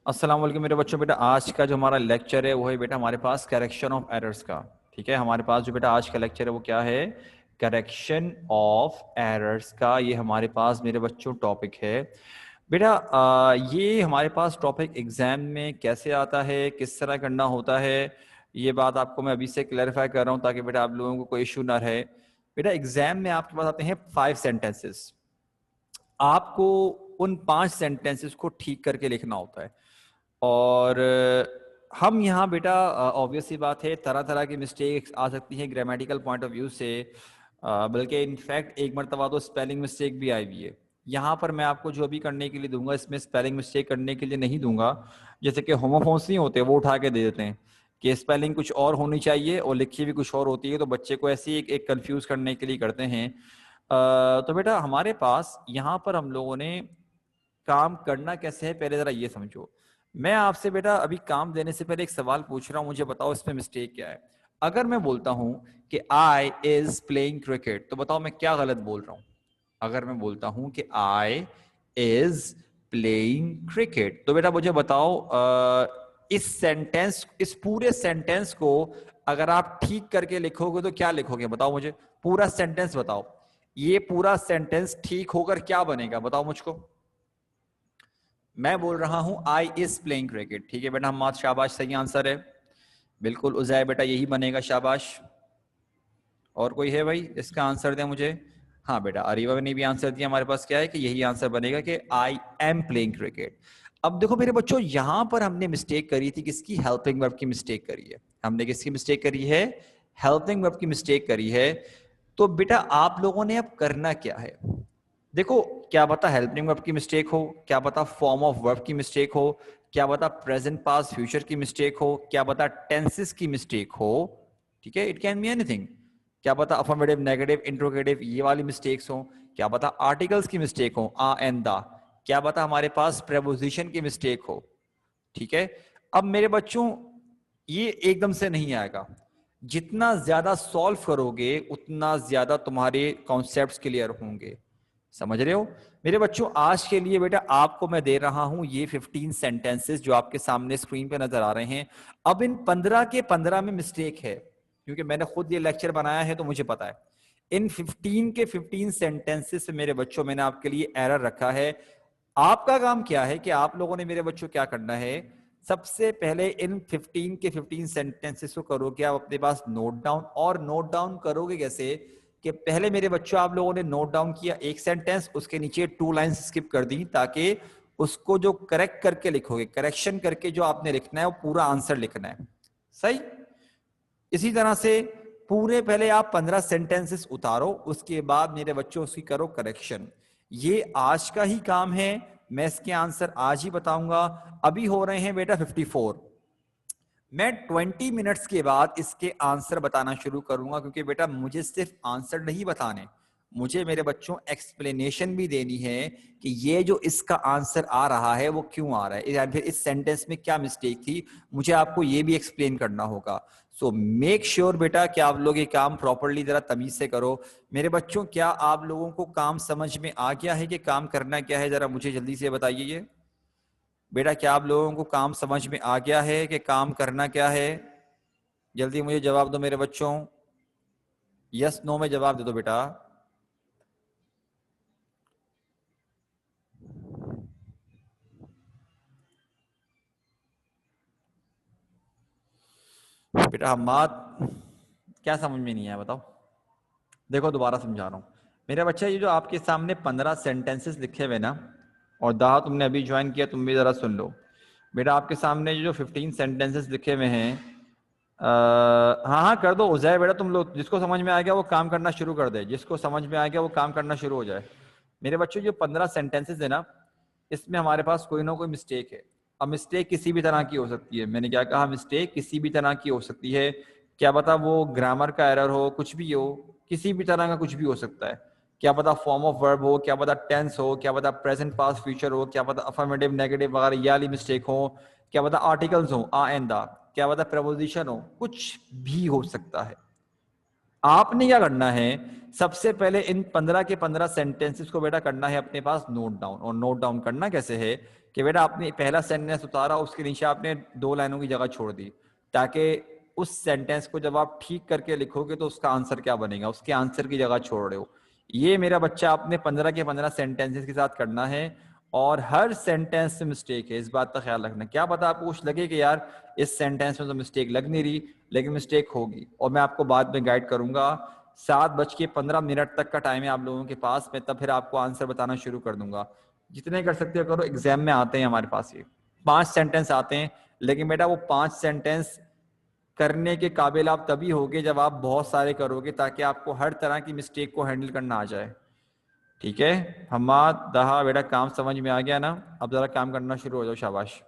अस्सलाम वालेकुम मेरे बच्चों। बेटा आज का जो हमारा लेक्चर है वो है बेटा हमारे पास करेक्शन ऑफ एरर्स का। ठीक है, हमारे पास जो बेटा आज का लेक्चर है वो क्या है? करेक्शन ऑफ एरर्स का। ये हमारे पास मेरे बच्चों टॉपिक है बेटा। ये हमारे पास टॉपिक एग्जाम में कैसे आता है, किस तरह करना होता है, ये बात आपको मैं अभी से क्लैरिफाई कर रहा हूँ ताकि बेटा आप लोगों को कोई इशू ना रहे। बेटा एग्जाम में आपके पास आते हैं 5 सेंटेंसेस। आपको उन 5 सेंटेंसेस को ठीक करके लिखना होता है। और हम यहाँ बेटा ऑब्वियस सी बात है तरह तरह की मिस्टेक्स आ सकती हैं ग्रामेटिकल पॉइंट ऑफ व्यू से, बल्कि इनफैक्ट एक मरतबा तो स्पेलिंग मिस्टेक भी आई हुई है। यहाँ पर मैं आपको जो भी करने के लिए दूंगा इसमें स्पेलिंग मिस्टेक करने के लिए नहीं दूंगा। जैसे कि होमोफोन्स नहीं होते वो उठा के दे देते हैं कि स्पेलिंग कुछ और होनी चाहिए और लिखी भी कुछ और होती है, तो बच्चे को ऐसे ही एक कंफ्यूज करने के लिए करते हैं। तो बेटा हमारे पास यहाँ पर हम लोगों ने काम करना कैसे है पहले जरा ये समझो। मैं आपसे बेटा अभी काम देने से पहले एक सवाल पूछ रहा हूं, मुझे बताओ इसमें मिस्टेक क्या है। अगर मैं बोलता हूं कि आई इज प्लेइंग क्रिकेट तो बताओ मैं क्या गलत बोल रहा हूं। अगर मैं बोलता हूं कि आई इज प्लेइंग क्रिकेट तो बेटा मुझे बताओ इस पूरे सेंटेंस को अगर आप ठीक करके लिखोगे तो क्या लिखोगे? बताओ मुझे, पूरा सेंटेंस बताओ। ये पूरा सेंटेंस ठीक होकर क्या बनेगा बताओ मुझको। मैं बोल रहा हूं आई इज प्लेइंग क्रिकेट, ठीक है बेटा, हम शाबाश, सही आंसर है बिल्कुल। उजैर बेटा यही बनेगा, शाबाश। और कोई है भाई इसका आंसर दे मुझे? हाँ बेटा अरीवा ने भी आंसर दिया, हमारे पास क्या है कि यही आंसर बनेगा कि आई एम प्लेइंग क्रिकेट। अब देखो मेरे बच्चों यहां पर हमने मिस्टेक करी थी, किसकी? हेल्पिंग वर्ब की मिस्टेक करी है हमने। किसकी मिस्टेक करी है? हेल्पिंग वर्ब की मिस्टेक करी है। तो बेटा आप लोगों ने अब करना क्या है? देखो, क्या पता हेल्पिंग वर्ब की मिस्टेक हो, क्या पता फॉर्म ऑफ वर्ब की मिस्टेक हो, क्या पता प्रेजेंट पास्ट फ्यूचर की मिस्टेक हो, क्या पता टेंसेस की मिस्टेक हो। ठीक है, इट कैन बी एनीथिंग। क्या पता अफर्मेटिव, नेगेटिव, इंट्रोगेटिव ये वाली मिस्टेक्स हो, क्या पता आर्टिकल्स की मिस्टेक हो, आ एंड दा, क्या पता हमारे पास प्रेपोजिशन की मिस्टेक हो। ठीक है, अब मेरे बच्चों ये एकदम से नहीं आएगा। जितना ज्यादा सॉल्व करोगे उतना ज्यादा तुम्हारे कॉन्सेप्ट्स क्लियर होंगे। समझ रहे हो मेरे बच्चों? आज के लिए बेटा आपको मैं दे रहा हूं ये 15 सेंटेंसेस जो आपके सामने स्क्रीन पे नजर आ रहे हैं। अब इन 15 के 15 में मिस्टेक है, क्योंकि मैंने खुद ये लेक्चर बनाया है तो मुझे पता है। इन 15 के 15 सेंटेंसेस से मेरे बच्चों मैंने आपके लिए एरर रखा है। आपका काम क्या है कि आप लोगों ने मेरे बच्चों क्या करना है, सबसे पहले इन 15 के 15 सेंटेंसेस को करोगे आप अपने पास नोट डाउन। और नोट डाउन करोगे कैसे कि पहले मेरे बच्चों आप लोगों ने नोट डाउन किया एक सेंटेंस, उसके नीचे 2 लाइंस स्किप कर दी, ताकि उसको जो करेक्ट करके लिखोगे, करेक्शन करके जो आपने लिखना है वो पूरा आंसर लिखना है। सही? इसी तरह से पूरे पहले आप 15 सेंटेंसेस उतारो, उसके बाद मेरे बच्चों उसकी करो करेक्शन। ये आज का ही काम है, मैं इसके आंसर आज ही बताऊंगा। अभी हो रहे हैं बेटा 54। मैं 20 मिनट्स के बाद इसके आंसर बताना शुरू करूंगा, क्योंकि बेटा मुझे सिर्फ आंसर नहीं बताने, मुझे मेरे बच्चों एक्सप्लेनेशन भी देनी है कि ये जो इसका आंसर आ रहा है वो क्यों आ रहा है, या फिर इस सेंटेंस में क्या मिस्टेक थी, मुझे आपको ये भी एक्सप्लेन करना होगा। सो मेक श्योर बेटा कि आप लोग ये काम प्रॉपरली जरा तमीज से करो। मेरे बच्चों क्या आप लोगों को काम समझ में आ गया है कि काम करना क्या है? जरा मुझे जल्दी से बताइए ये बेटा, क्या आप लोगों को काम समझ में आ गया है कि काम करना क्या है? जल्दी मुझे जवाब दो मेरे बच्चों, यस नो में जवाब दे दो बेटा। बेटा हमाद क्या समझ में नहीं आया बताओ? देखो दोबारा समझा रहा हूं मेरा बच्चा, ये जो आपके सामने 15 सेंटेंसेस लिखे हुए ना, और दाहा तुमने अभी ज्वाइन किया, तुम भी जरा सुन लो बेटा। आपके सामने जो 15 सेंटेंसेस लिखे हुए हैं, हाँ हाँ कर दो उजैर बेटा, तुम लोग जिसको समझ में आ गया वो काम करना शुरू कर दे, जिसको समझ में आ गया वो काम करना शुरू हो जाए। मेरे बच्चों जो 15 सेंटेंसेस है ना, इसमें हमारे पास कोई ना कोई मिस्टेक है। अब मिस्टेक किसी भी तरह की हो सकती है, मैंने क्या कहा, मिस्टेक किसी भी तरह की हो सकती है। क्या पता वो ग्रामर का एरर हो, कुछ भी हो, किसी भी तरह का कुछ भी हो सकता है। क्या पता फॉर्म ऑफ वर्ब हो, क्या पता टेंस हो, क्या पता प्रेजेंट पास्ट फ्यूचर हो, क्या पता अफर्मेटिव नेगेटिव वगैरह ये वाली मिस्टेक हो, क्या पता आर्टिकल्स हो आ एंड दा, क्या पता प्रपोजिशन हो, कुछ भी हो सकता है। आपने क्या करना है, सबसे पहले इन 15 के 15 सेंटेंसेस को बेटा करना है अपने पास नोट डाउन। और नोट डाउन करना कैसे है कि बेटा आपने पहला सेंटेंस उतारा, उसके नीचे आपने 2 लाइनों की जगह छोड़ दी, ताकि उस सेंटेंस को जब आप ठीक करके लिखोगे तो उसका आंसर क्या बनेगा, उसके आंसर की जगह छोड़ रहे हो। ये मेरा बच्चा आपने 15 के 15 सेंटेंसेस के साथ करना है। और हर सेंटेंस में मिस्टेक है, इस बात का ख्याल रखना। क्या पता आपको कुछ लगे कि यार इस सेंटेंस में तो मिस्टेक लग नहीं रही, लेकिन मिस्टेक होगी, और मैं आपको बाद में गाइड करूंगा। 7:15 तक का टाइम है आप लोगों के पास में, तब फिर आपको आंसर बताना शुरू कर दूंगा। जितने कर सकते हो करो, एग्जाम में आते हैं हमारे पास ये 5 सेंटेंस आते हैं। लेकिन बेटा वो 5 सेंटेंस करने के काबिल आप तभी होगे जब आप बहुत सारे करोगे, ताकि आपको हर तरह की मिस्टेक को हैंडल करना आ जाए। ठीक है। हमाद दहा बेटा काम समझ में आ गया ना? अब जरा काम करना शुरू हो जाओ, शाबाश।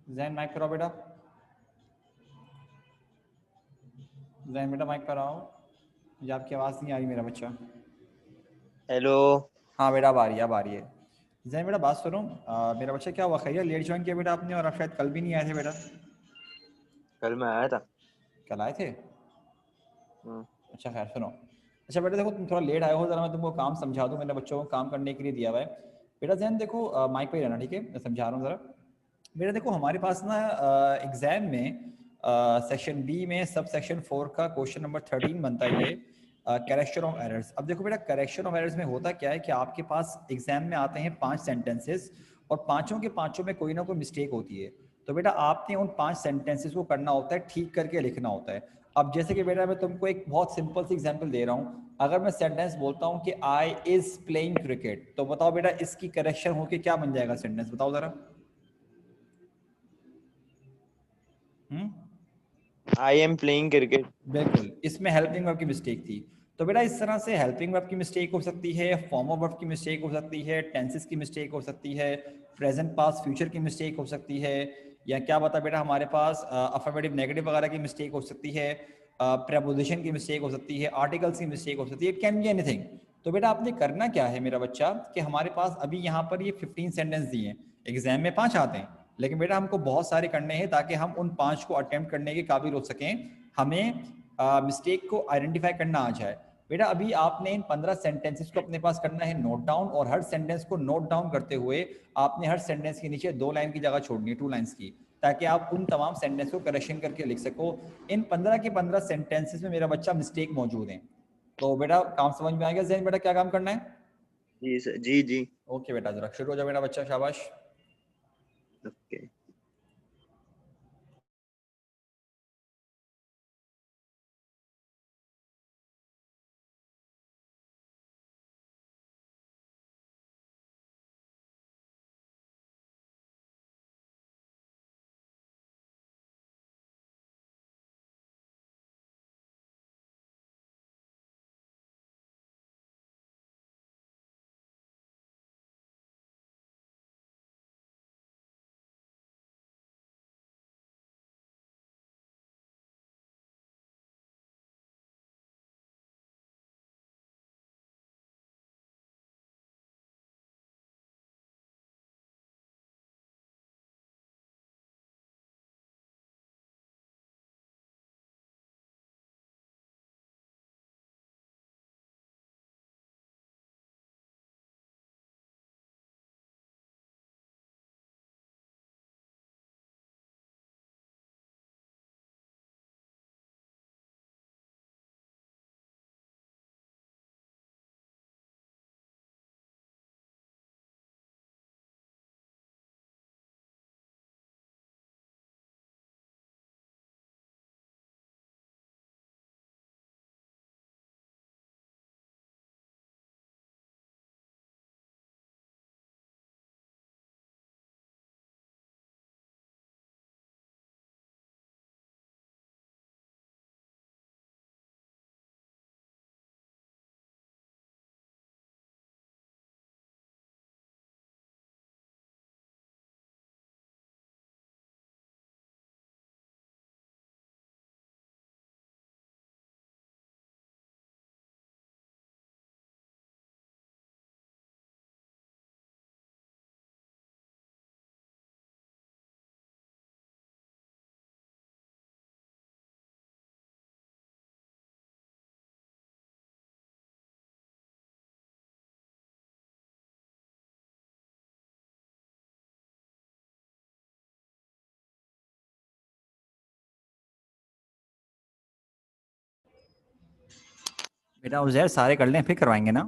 जैन माइक पर आओ बेटा, जैन बेटा माइक पर आओ, मुझे आपकी आवाज़ नहीं आ रही मेरा बच्चा। हेलो। हाँ बेटा अब आ रही है, अब आ रही है। जैन बेटा बात सुनो, मेरा बच्चा क्या हुआ, खैरियत लेट ज्वाइन किया बेटा आपने, और आप शायद कल भी नहीं आए थे बेटा। कल मैं आया था। कल आए थे? हम्म। अच्छा खैर सुनो। अच्छा बेटा देखो, तुम थोड़ा लेट आए हो, जरा मैं तुमको काम समझा दूँ, मैंने बच्चों को काम करने के लिए दिया हुआ है। बेटा जैन देखो, माइक पे ही रहना ठीक है, मैं समझा रहा हूँ ज़रा। बेटा देखो हमारे पास ना एग्ज़ाम में सेक्शन बी में सब सेक्शन 4 का क्वेश्चन नंबर 13 बनता है ये, करेक्शन ऑफ एरर्स। अब देखो बेटा करेक्शन ऑफ एरर्स में होता क्या है कि आपके पास एग्जाम में आते हैं 5 सेंटेंसेस, और पांचों के पांचों में कोई ना कोई मिस्टेक होती है। तो बेटा आपने उन 5 सेंटेंसेस को करना होता है, ठीक करके लिखना होता है। अब जैसे कि बेटा मैं तुमको एक बहुत सिंपल सी एग्जांपल दे रहा हूँ, अगर मैं सेंटेंस बोलता हूँ कि आई इज प्लेइंग क्रिकेट, तो बताओ बेटा इसकी करेक्शन होके क्या बन जाएगा सेंटेंस, बताओ जरा। हम्म, आई एम प्लेइंग क्रिकेट। बिल्कुल, इसमें हेल्पिंग वर्ब की मिस्टेक थी। तो बेटा इस तरह से हेल्पिंग वर्ब की मिस्टेक हो सकती है, फॉर्म ऑफ वर्ब की मिस्टेक हो सकती है, टेंसेस की मिस्टेक हो सकती है, प्रेजेंट पास्ट फ्यूचर की मिस्टेक हो सकती है, या क्या बता बेटा हमारे पास अफर्मेटिव नेगेटिव वगैरह की मिस्टेक हो सकती है, प्रेपोजिशन की मिस्टेक हो सकती है, आर्टिकल्स की मिस्टेक हो सकती है, इट कैन बी एनीथिंग। तो बेटा आपने करना क्या है मेरा बच्चा, कि हमारे पास अभी यहाँ पर ये 15 सेंटेंस दिए हैं, एग्जाम में 5 आते हैं, लेकिन बेटा हमको बहुत सारे करने हैं ताकि हम उन 5 को अटेम्प्ट करने के काबिल हो सकें, हमें मिस्टेक को आइडेंटिफाई करना आ जाए। बेटा अभी आपने इन 15 सेंटेंसेस को अपने पास करना है नोट डाउन, और हर सेंटेंस को नोट डाउन करते हुए आपने हर सेंटेंस के नीचे 2 लाइन की जगह छोड़नी है, 2 लाइन्स की, ताकि आप उन तमाम सेंटेंस को करेक्शन करके लिख सको। इन 15 के 15 सेंटेंसेस में मेरा बच्चा मिस्टेक मौजूद है। तो बेटा काम समझ में आ गया जैन, बेटा क्या काम करना है? जी सर, जी जी। ओके बेटा, जरा शुरू हो जाओ मेरा बच्चा, शाबाश। ओके। बेटा उजैर सारे कर लें फिर करवाएंगे ना।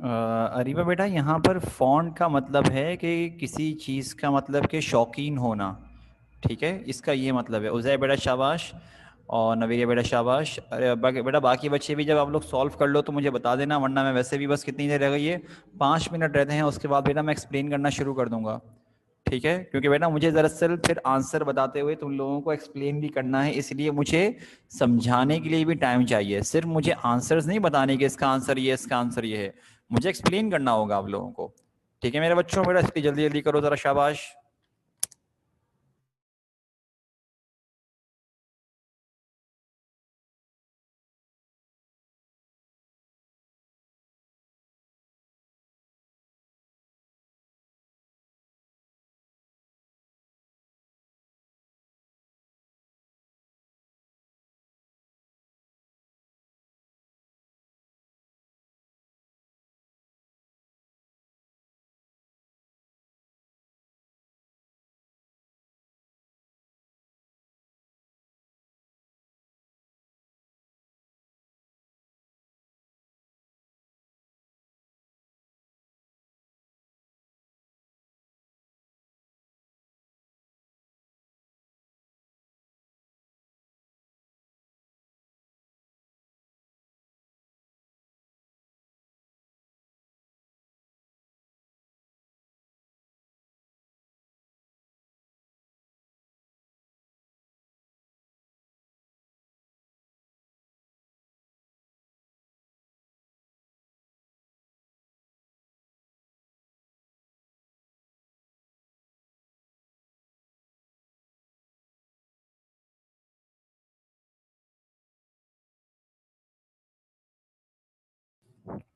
अरीबा बेटा, यहाँ पर फॉन्ट का मतलब है कि किसी चीज़ का मतलब कि शौकीन होना। ठीक है, इसका ये मतलब है। उज़ैर बेटा शाबाश, और नवीरिया बेटा शाबाश। अरे बेटा बाकी बच्चे भी जब आप लोग सॉल्व कर लो तो मुझे बता देना, वरना मैं वैसे भी बस कितनी देर रह गई है, 5 मिनट रहते हैं, उसके बाद बेटा मैं एक्सप्लेन करना शुरू कर दूंगा। ठीक है, क्योंकि बेटा मुझे दरअसल फिर आंसर बताते हुए तुम लोगों को एक्सप्लेन भी करना है, इसलिए मुझे समझाने के लिए भी टाइम चाहिए। सिर्फ मुझे आंसर्स नहीं बताने कि इसका आंसर ये, इसका आंसर ये है, मुझे एक्सप्लेन करना होगा आप लोगों को। ठीक है मेरे बच्चों, बेटा इसलिए जल्दी जल्दी करो जरा, शाबाश।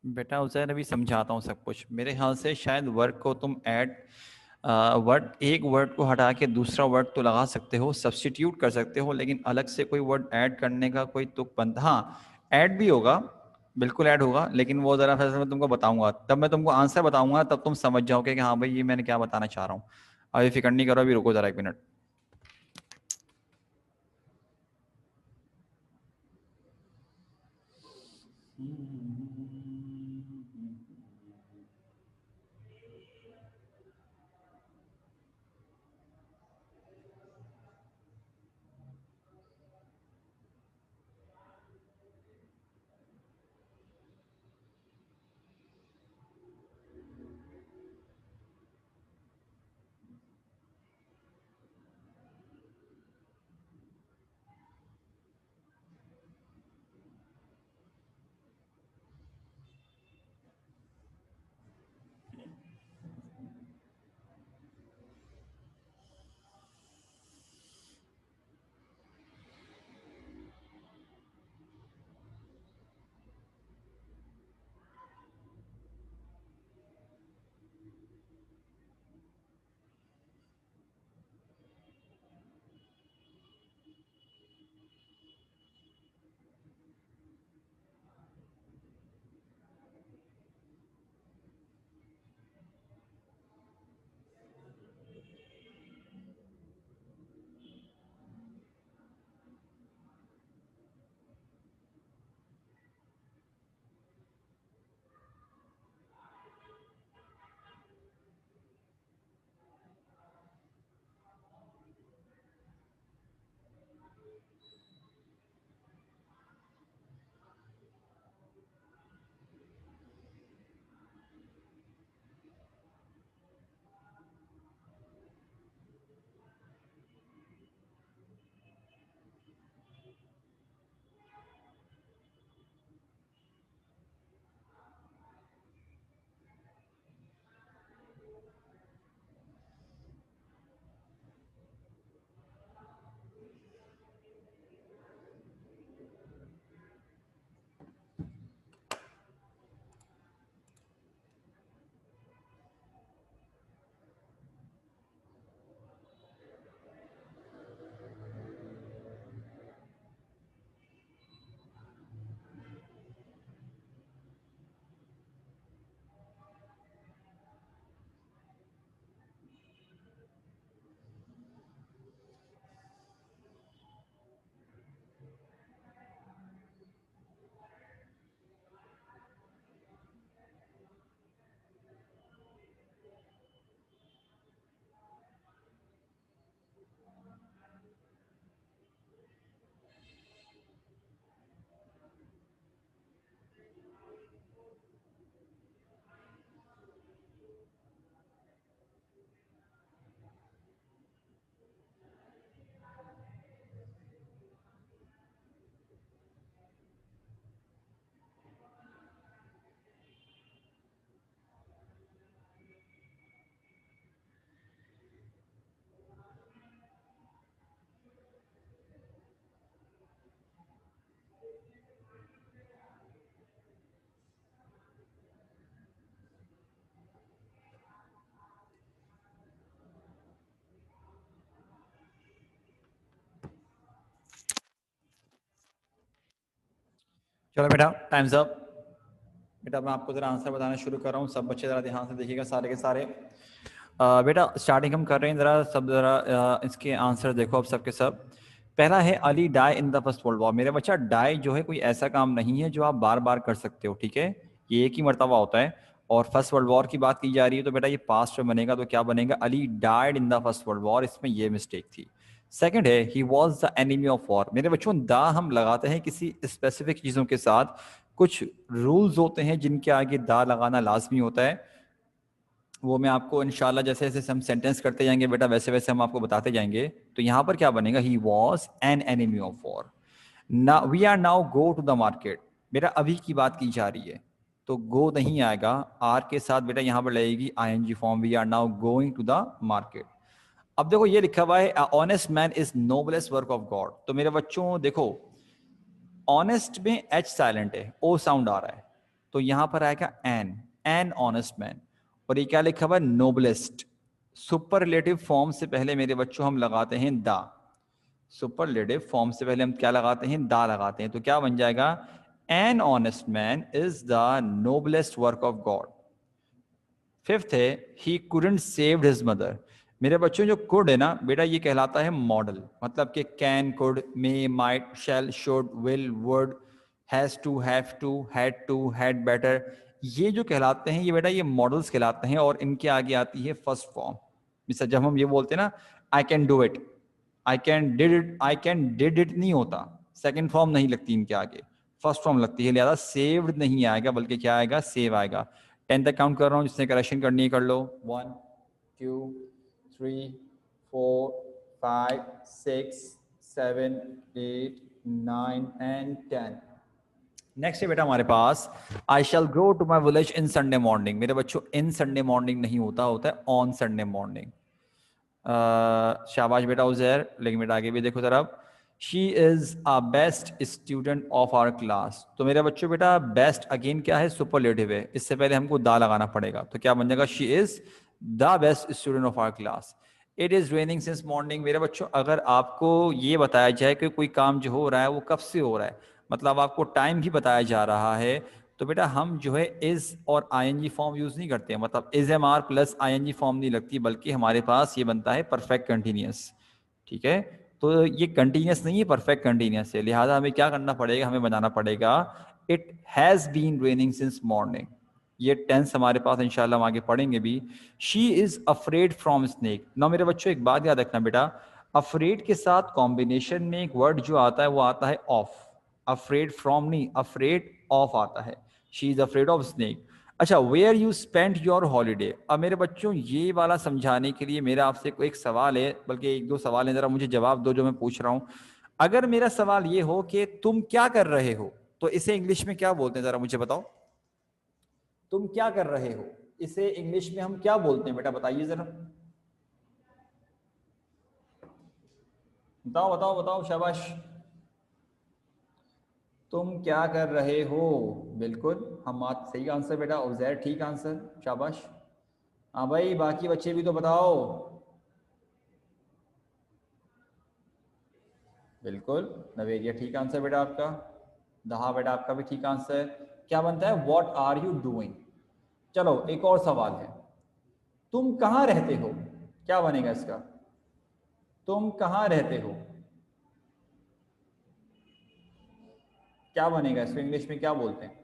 बेटा उसे अभी समझाता हूँ सब कुछ। मेरे ख्याल से शायद वर्ड को तुम ऐड, वर्ड, एक वर्ड को हटा के दूसरा वर्ड तो लगा सकते हो, सब्स्टिट्यूट कर सकते हो, लेकिन अलग से कोई वर्ड ऐड करने का कोई तुक बनता, हाँ ऐड भी होगा, बिल्कुल ऐड होगा, लेकिन वो ज़रा फिर मैं तुमको बताऊंगा, तब मैं तुमको आंसर बताऊंगा, तब तुम समझ जाओगे कि हाँ भाई ये मैंने क्या बताना चाह रहा हूँ। अभी फिक्र नहीं करो, अभी रुको ज़रा 1 मिनट। चलो बेटा, टाइम्स अप। बेटा मैं आपको जरा आंसर बताना शुरू कर रहा हूँ, सब बच्चे जरा ध्यान से देखिएगा सारे के सारे। बेटा स्टार्टिंग हम कर रहे हैं, जरा सब जरा इसके आंसर देखो अब सबके सब। पहला है Ali die in the first world war. मेरे बच्चा डाई जो है कोई ऐसा काम नहीं है जो आप बार बार कर सकते हो, ठीक है, ये एक ही मर्तबा होता है। और फर्स्ट वर्ल्ड वॉर की बात की जा रही है तो बेटा ये पास्ट में बनेगा, तो क्या बनेगा, Ali died in the first world war, इसमें ये मिस्टेक थी। सेकंड है he was the enemy of war. मेरे बच्चों दा हम लगाते हैं किसी स्पेसिफिक चीज़ों के साथ, कुछ रूल्स होते हैं जिनके आगे दा लगाना लाजमी होता है। वो मैं आपको इंशाल्लाह जैसे जैसे हम सेंटेंस करते जाएंगे बेटा वैसे वैसे हम आपको बताते जाएंगे। तो यहाँ पर क्या बनेगा, he was an enemy of war. ना we are now go to the market. बेटा अभी की बात की जा रही है तो गो नहीं आएगा, आर के साथ बेटा यहाँ पर लगेगी ING form, we are now going to the market. अब देखो ये लिखा हुआ है honest man is noblest work of God. तो मेरे बच्चों देखो ऑनेस्ट में एच साइलेंट है, ओ साउंड आ रहा है, तो यहां पर आएगा एन ऑनेस्ट मैन। और ये क्या लिखा हुआ है, नोबलेस्ट। सुपरलेटिव फॉर्म से पहले मेरे बच्चों हम लगाते हैं दा। सुपरलेटिव फॉर्म से पहले हम क्या लगाते हैं, दा लगाते हैं, तो क्या बन जाएगा, an honest man is the noblest work of God. Fifth है he couldn't saved his mother. मेरे बच्चों जो कुड है ना बेटा ये कहलाता है मॉडल, मतलब कि can, could, may, might, shall, should, will, would, has to, have to, had to, had better, ये जो कहलाते हैं ये बेटा ये मॉडल्स कहलाते हैं। और इनके आगे आती है फर्स्ट फॉर्म। मिस्टर जब हम ये बोलते हैं ना I can do it, I can did it, I can did it नहीं होता, सेकेंड फॉर्म नहीं लगती इनके आगे, फर्स्ट फॉर्म लगती है। लिहाजा सेव्ड नहीं आएगा बल्कि क्या आएगा, सेव आएगा। 10 तक काउंट कर रहा हूँ, जिसने करेक्शन करनी है कर लो। 1 2 3 4 5 6 7 8 9 एंड 10। नेक्स्ट है बेटा हमारे पास I shall go to my village in Sunday morning. मेरे बच्चों इन संडे मॉर्निंग नहीं होता, होता है ऑन संडे मॉर्निंग। शाबाश बेटा उजैर, लेकिन बेटा आगे भी देखो तरफ, she is a best student of our class. तो मेरे बच्चों बेटा बेस्ट अगेन क्या है, सुपरलेटिव है, इससे पहले हमको दा लगाना पड़ेगा, तो क्या बन जाएगा, she is the best student of our class. It is raining since morning. मेरे बच्चों अगर आपको ये बताया जाए कि कोई काम जो हो रहा है वो कब से हो रहा है, मतलब आपको टाइम भी बताया जा रहा है, तो बेटा हम जो है इज और आईएनजी फॉर्म यूज नहीं करते हैं, मतलब is am are plus ING form नहीं लगती, बल्कि हमारे पास ये बनता है परफेक्ट कंटिन्यूअस, ठीक है। तो ये कंटिन्यूअस नहीं है, परफेक्ट कंटिन्यूअस है। लिहाजा हमें क्या करना पड़ेगा, हमें बनाना पड़ेगा it has been raining since morning. ये टेंस हमारे पास इंशाल्लाह हम आगे पढ़ेंगे भी। She is afraid from snake. ना मेरे बच्चों एक बात याद रखना बेटा, अफ्रेड के साथ कॉम्बिनेशन में एक वर्ड जो आता है वो आता है ऑफ। अफ्रेड फ्रॉम नहीं, अफ्रेड ऑफ आता है। She is afraid of snake. अच्छा, where you spend your holiday. अब मेरे बच्चों ये वाला समझाने के लिए मेरा आपसे एक सवाल है, बल्कि एक दो सवाल है, जरा मुझे जवाब दो जो मैं पूछ रहा हूं। अगर मेरा सवाल ये हो कि तुम क्या कर रहे हो, तो इसे इंग्लिश में क्या बोलते हैं, जरा मुझे बताओ। तुम क्या कर रहे हो, इसे इंग्लिश में हम क्या बोलते हैं बेटा, बताइए जरा, बताओ बताओ बताओ, शाबाश। तुम क्या कर रहे हो, बिल्कुल हम सही आंसर बेटा, उजैर ठीक आंसर, शाबाश। हाँ भाई बाकी बच्चे भी तो बताओ, बिल्कुल। नवेरिया ठीक आंसर बेटा आपका, दहा बेटा आपका भी ठीक आंसर। क्या बनता है, व्हाट आर यू डूइंग। चलो एक और सवाल है, तुम कहाँ रहते हो, क्या बनेगा इसका, तुम कहाँ रहते हो, क्या बनेगा इसको इंग्लिश में क्या बोलते हैं,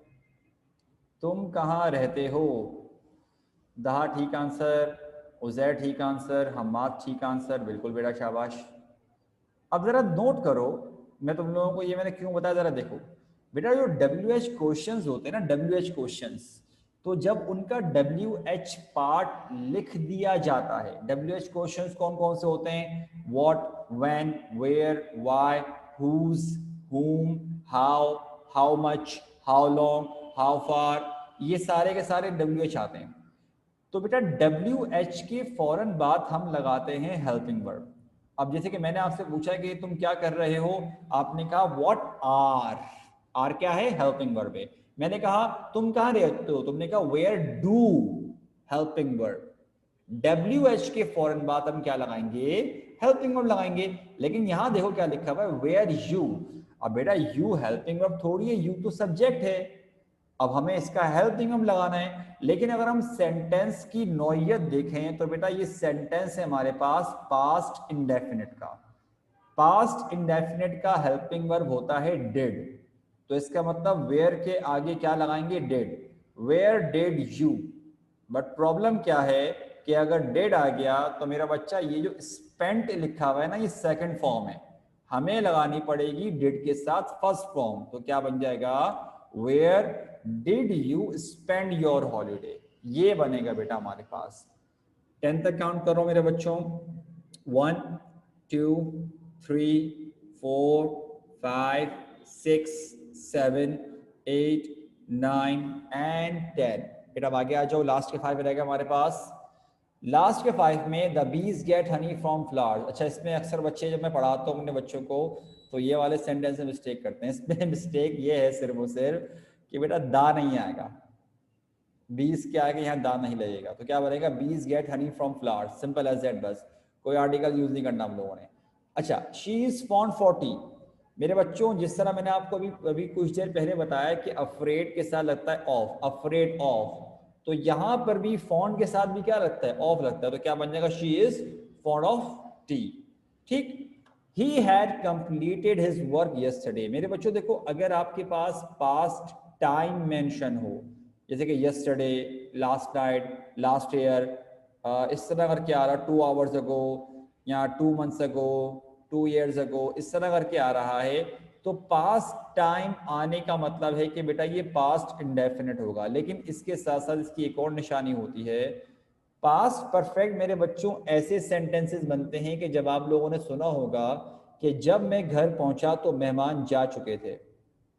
तुम कहाँ रहते हो। दहा ठीक आंसर, उजैर ठीक आंसर, हम्माद ठीक आंसर, बिल्कुल बेटा शाबाश। अब जरा नोट करो, मैं तुम लोगों को ये मैंने क्यों बताया, जरा देखो बेटा, जो WH क्वेश्चंस होते हैं ना, WH क्वेश्चंस, तो जब उनका WH पार्ट लिख दिया जाता है, WH क्वेश्चंस कौन कौन से होते हैं, what, when, where, why, whose, whom, how, how much, how long, how far, ये सारे के सारे WH आते हैं। तो बेटा WH के फौरन बाद हम लगाते हैं हेल्पिंग वर्ब। अब जैसे कि मैंने आपसे पूछा कि तुम क्या कर रहे हो, आपने कहा व्हाट आर, आर क्या है, हेल्पिंग वर्ब है। मैंने कहा तुम कहाँ रहते हो, तुमने कहा where do, helping verb. WH के फौरन बाद हम क्या लगाएंगे, हेल्पिंग वर्ब लगाएंगे। लेकिन यहां देखो क्या लिखा हुआ है, वेयर यू। अब बेटा यू हेल्पिंग वर्ब थोड़ी है, यू तो सब्जेक्ट है, अब हमें इसका हेल्पिंग वर्ब लगाना है। लेकिन अगर हम सेंटेंस की नौइयत देखें तो बेटा ये सेंटेंस है हमारे पास पास्ट इंडेफिनिट का। पास्ट इंडेफिनिट का हेल्पिंग वर्ब होता है डिड, तो इसका मतलब वेयर के आगे क्या लगाएंगे, did. Where did you. But problem क्या है कि अगर डिड आ गया तो मेरा बच्चा ये जो स्पेंट लिखा हुआ है ना, ये सेकंड फॉर्म है, हमें लगानी पड़ेगी डिड के साथ फर्स्ट फॉर्म। तो क्या बन जाएगा, where did you spend your holiday, ये बनेगा बेटा हमारे पास। 10 तक काउंट करो मेरे बच्चों, 1 2 3 4 5 6 7 8 9 एंड 10। बेटा अब आगे आ जाओ, लास्ट के 5 रहेगा हमारे पास। लास्ट के 5 में the bees get honey from flowers. अच्छा, इसमें अक्सर बच्चे, जब मैं पढ़ाता हूँ अपने बच्चों को, तो ये वाले सेंटेंस में मिस्टेक करते हैं। इसमें मिस्टेक ये है सिर्फ और सिर्फ कि बेटा दा नहीं आएगा, बीज के आगे यहाँ दा नहीं लगेगा, तो क्या बनेगा, bees get honey from flowers, simple as that, बस कोई आर्टिकल यूज नहीं करना हम लोगों ने। अच्छा, she is fond for T. मेरे बच्चों जिस तरह मैंने आपको अभी कुछ देर पहले बताया कि अफ्रेड के साथ लगता है ऑफ, अफ्रेड ऑफ, तो यहां पर भी फॉन्ड के साथ भी क्या लगता है, ऑफ लगता है, तो क्या बन जाएगा, she is fond of tea. ठीक, he had completed his work yesterday. मेरे बच्चों देखो, अगर आपके पास पास्ट टाइम मेंशन हो, जैसे कि yesterday, last night, last year, इस तरह करके आ रहा, 2 आवर्स अगो या 2 मंथ्स अगो, 2 years अगो, इस तरह करके आ रहा है, तो पास्ट टाइम आने का मतलब है कि बेटा ये पास्ट इंडेफिनिट होगा। लेकिन इसके साथ साथ इसकी एक और निशानी होती है, पास्ट परफेक्ट मेरे बच्चों ऐसे सेंटेंसेस बनते हैं कि जब आप लोगों ने सुना होगा कि जब मैं घर पहुंचा तो मेहमान जा चुके थे।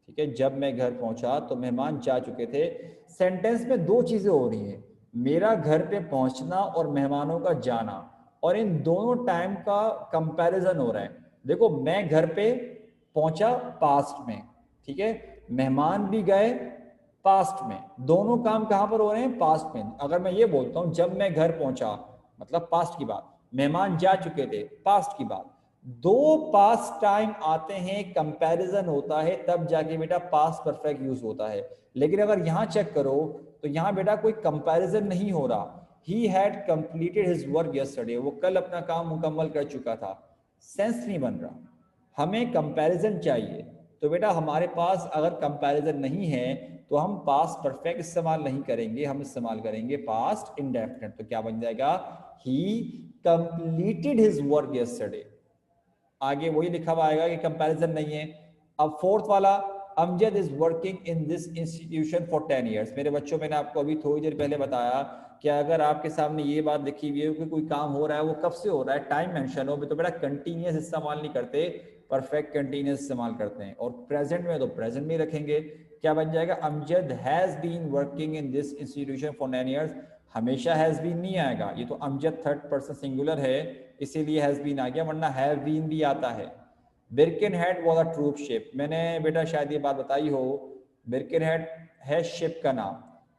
ठीक है, जब मैं घर पहुंचा तो मेहमान जा चुके थे। सेंटेंस में 2 चीजें हो रही हैं, मेरा घर पे पहुंचना और मेहमानों का जाना, और इन दोनों टाइम का कंपैरिजन हो रहा है। देखो, मैं घर पे पहुंचा पास्ट में, ठीक है, मेहमान भी गए पास्ट में, दोनों काम कहां पर हो रहे हैं, पास्ट में। अगर मैं ये बोलता हूं जब मैं घर पहुंचा, मतलब पास्ट की बात, मेहमान जा चुके थे, पास्ट की बात, 2 पास्ट टाइम आते हैं, कंपैरिजन होता है, तब जाके बेटा पास्ट परफेक्ट यूज होता है। लेकिन अगर यहां चेक करो तो यहां बेटा कोई कंपैरिजन नहीं हो रहा। ही had completed his work yesterday, वो कल अपना काम मुकम्मल कर चुका था, सेंस नहीं बन रहा, हमें कंपैरिजन चाहिए। तो बेटा हमारे पास अगर कंपैरिजन नहीं है तो हम पास्ट परफेक्ट इस्तेमाल नहीं करेंगे, हम इस्तेमाल करेंगे पास्ट इंडेफिनिट। तो क्या बन जाएगा, ही कंप्लीटेड हिज वर्क यस्टरडे, आगे वही लिखा हुआ आएगा कि कंपैरिजन नहीं है। अब फोर्थ वाला, Amjad is working in this institution for 10 years। मेरे बच्चों, मैंने आपको अभी थोड़ी देर पहले बताया कि अगर आपके सामने ये बात लिखी हुई है कि कोई काम हो रहा है, वो कब से हो रहा है, टाइम मेंशन हो, तो बेटा कंटिन्यूअस इस्तेमाल नहीं करते, परफेक्ट कंटिन्यूअस इस्तेमाल करते हैं। और प्रेजेंट में तो प्रेजेंट में रखेंगे। क्या बन जाएगा, Amjad has been working in this institution for 9 years। हमेशा हैज बीन नहीं आएगा, ये तो अमजद थर्ड पर्सन सिंगुलर है, इसीलिए हैज बीन आ गया, वरना हैव बीन भी आता है। बिरकेनहेड वाज अ ट्रूप शिप, मैंने बेटा शायद ये बात बताई हो, बिरकेनहेड है शिप का नाम,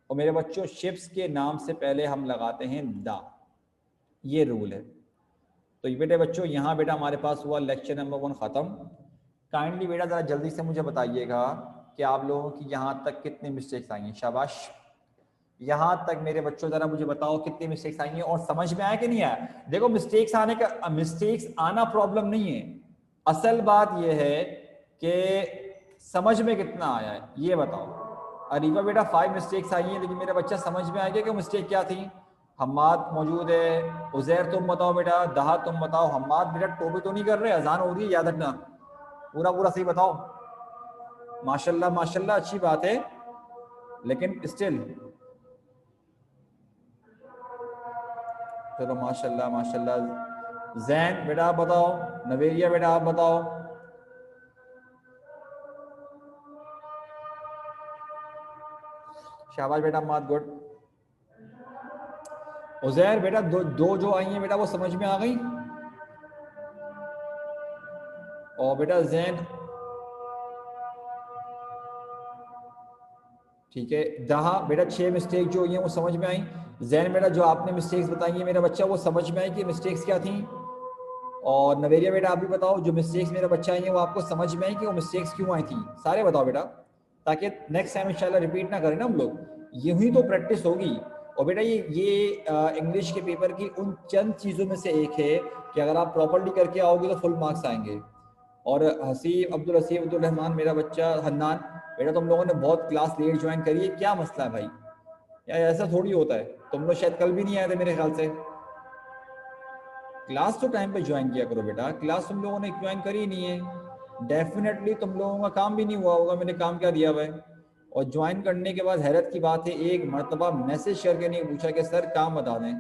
और मेरे बच्चों शिप्स के नाम से पहले हम लगाते हैं द, ये रूल है। तो ये बेटे बच्चों, यहाँ बेटा हमारे पास हुआ लेक्चर नंबर 1 खत्म। काइंडली बेटा जरा जल्दी से मुझे बताइएगा कि आप लोगों की यहाँ तक कितनी मिस्टेक्स आई हैं, शाबाश। यहां तक मेरे बच्चों जरा मुझे बताओ कितनी मिस्टेक्स आई हैं और समझ में आया कि नहीं आया। देखो, मिस्टेक्स आने का, मिस्टेक्स आना प्रॉब्लम नहीं है, असल बात यह है कि समझ में कितना आया है, ये बताओ। अरीबा बेटा 5 मिस्टेक्स आई हैं, लेकिन मेरा बच्चा समझ में आ गया कि मिस्टेक क्या थी। हम्माद मौजूद है, उजैर तुम बताओ बेटा, दहा तुम बताओ। हम्माद बेटा टोपी तो नहीं कर रहे, अजान हो रही है, याद रखना, पूरा पूरा सही बताओ। माशाल्लाह माशाल्लाह, अच्छी बात है, लेकिन स्टिल चलो माशाल्लाह माशाल्लाह। जैन बेटा आप बताओ, नवेरिया बेटा आप बताओ। शाबाश बेटा, मात गुड। उजैर बेटा दो जो आई हैं बेटा वो समझ में आ गई। और बेटा जैन, ठीक है। दहा बेटा 6 मिस्टेक जो हुई हैं वो समझ में आई। जैन बेटा जो आपने मिस्टेक्स बताई हैं मेरा बच्चा, वो समझ में आई कि मिस्टेक्स क्या थी। और नवेरिया बेटा आप भी बताओ, जो मिस्टेक्स मेरा बच्चा आई है वो आपको समझ में आई कि वो मिस्टेक्स क्यों आई थी, सारे बताओ बेटा, ताकि नेक्स्ट टाइम इंशाल्लाह रिपीट ना करें ना हम लोग, यूं ही तो प्रैक्टिस होगी। और बेटा ये इंग्लिश के पेपर की उन चंद चीज़ों में से एक है कि अगर आप प्रॉपरली करके आओगे तो फुल मार्क्स आएंगे। और हसीब अब्दुल रहमान मेरा बच्चा, हन्नान बेटा तुम लोगों ने बहुत क्लास लेट ज्वाइन करी है, क्या मसला है भाई? यार ऐसा थोड़ी होता है, तुम लोग शायद कल भी नहीं आए थे मेरे ख्याल से। क्लास तो टाइम पे ज्वाइन किया करो बेटा, क्लास तुम लोगों ने ज्वाइन करी नहीं है, डेफिनेटली तुम लोगों का काम भी नहीं हुआ होगा, मैंने काम क्या दिया हुआ है। और ज्वाइन करने के बाद हैरत की बात है, एक मरतबा मैसेज करके नहीं पूछा कि सर काम बता दें।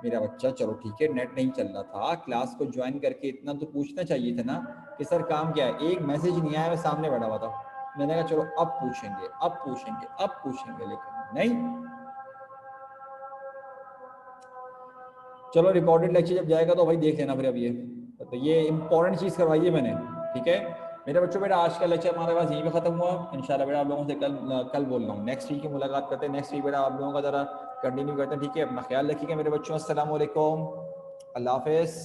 मेरा बच्चा चलो ठीक है, नेट नहीं चल रहा था, क्लास को ज्वाइन करके इतना तो पूछना चाहिए था ना कि सर काम क्या है। एक मैसेज नहीं आया, मैं सामने बैठा हुआ था, मैंने कहा चलो अब पूछेंगे अब पूछेंगे अब पूछेंगे, लेकिन नहीं। चलो रिकॉर्डेड लेक्चर जब जाएगा तो भाई देख लेना फिर। अब ये इंपॉर्टेंट चीज़ करवाई है मैंने, ठीक है मेरे बच्चों। बेटा आज का लेक्चर हमारे पास यहीं पे खत्म हुआ, इंशाल्लाह बेटा आप लोगों से कल बोल रहा हूँ, नेक्स्ट वीक की मुलाकात करते हैं। नेक्स्ट वीक बेटा आप लोगों का ज़रा कंटिन्यू करते हैं, ठीक है। अपना ख्याल रखिएगा मेरे बच्चों, अस्सलाम वालेकुम, अल्लाह हाफिज़।